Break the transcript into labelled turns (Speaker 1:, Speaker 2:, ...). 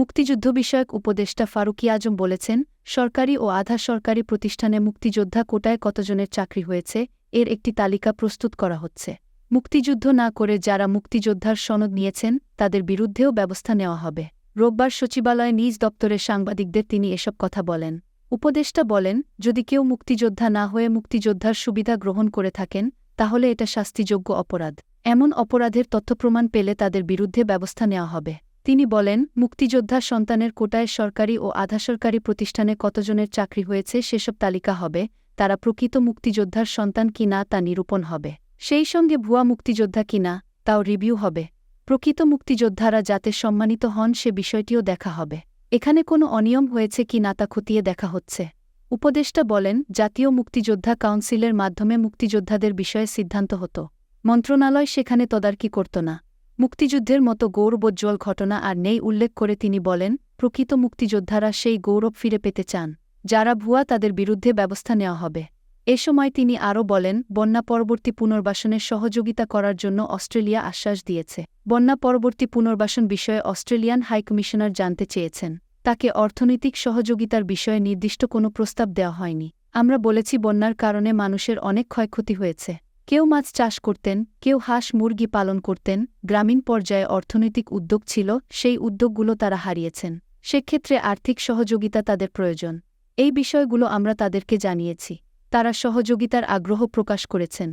Speaker 1: মুক্তিযুদ্ধ বিষয়ক উপদেষ্টা ফারুকী আজম বলেছেন, সরকারি ও আধা সরকারি প্রতিষ্ঠানে মুক্তিযোদ্ধা কোটায় কতজনের চাকরি হয়েছে এর একটি তালিকা প্রস্তুত করা হচ্ছে। মুক্তিযুদ্ধ না করে যারা মুক্তিযোদ্ধার সনদ নিয়েছেন তাদের বিরুদ্ধেও ব্যবস্থা নেওয়া হবে। রোববার সচিবালয়ে নিজ দপ্তরে সাংবাদিকদের তিনি এসব কথা বলেন। উপদেষ্টা বলেন, যদি কেউ মুক্তিযোদ্ধা না হয়ে মুক্তিযোদ্ধার সুবিধা গ্রহণ করে থাকেন তাহলে এটা শাস্তিযোগ্য অপরাধ। এমন অপরাধের তথ্যপ্রমাণ পেলে তাদের বিরুদ্ধে ব্যবস্থা নেওয়া হবে। তিনি বলেন, মুক্তিযোদ্ধা সন্তানের কোটায় সরকারি ও আধা সরকারি প্রতিষ্ঠানে কতজনের চাকরি হয়েছে সেসব তালিকা হবে, তারা প্রকৃত মুক্তিযোদ্ধার সন্তান কিনা তা নিরূপণ হবে। সেই সঙ্গে ভুয়া মুক্তিযোদ্ধা কিনা তাও রিভিউ হবে। প্রকৃত মুক্তিযোদ্ধারা যাতে সম্মানিত হন সে বিষয়টিও দেখা হবে। এখানে কোনো অনিয়ম হয়েছে কি না তা খতিয়ে দেখা হচ্ছে। উপদেষ্টা বলেন, জাতীয় মুক্তিযোদ্ধা কাউন্সিলের মাধ্যমে মুক্তিযোদ্ধাদের বিষয়ে সিদ্ধান্ত হতো। মন্ত্রণালয় সেখানে তদারকি করত না। মুক্তিযুদ্ধের মতো গৌরবোজ্জ্বল ঘটনা আর নেই উল্লেখ করে তিনি বলেন, প্রকৃত মুক্তিযোদ্ধারা সেই গৌরব ফিরে পেতে চান। যারা ভুয়া তাদের বিরুদ্ধে ব্যবস্থা নেওয়া হবে। এ সময় তিনি আরও বলেন, বন্যা পরবর্তী পুনর্বাসনের সহযোগিতা করার জন্য অস্ট্রেলিয়া আশ্বাস দিয়েছে। বন্যা পরবর্তী পুনর্বাসন বিষয়ে অস্ট্রেলিয়ান হাইকমিশনার জানতে চেয়েছেন। তাকে অর্থনৈতিক সহযোগিতার বিষয়ে নির্দিষ্ট কোনো প্রস্তাব দেওয়া হয়নি। আমরা বলেছি বন্যার কারণে মানুষের অনেক ক্ষয়ক্ষতি হয়েছে। কেউ মাছ চাষ করতেন, কেউ হাঁস মুরগি পালন করতেন, গ্রামীণ পর্যায়ে অর্থনৈতিক উদ্যোগ ছিল, সেই উদ্যোগগুলো তারা হারিয়েছেন। সেক্ষেত্রে আর্থিক সহযোগিতা তাদের প্রয়োজন। এই বিষয়গুলো আমরা তাদেরকে জানিয়েছি। তারা সহযোগিতার আগ্রহ প্রকাশ করেছেন।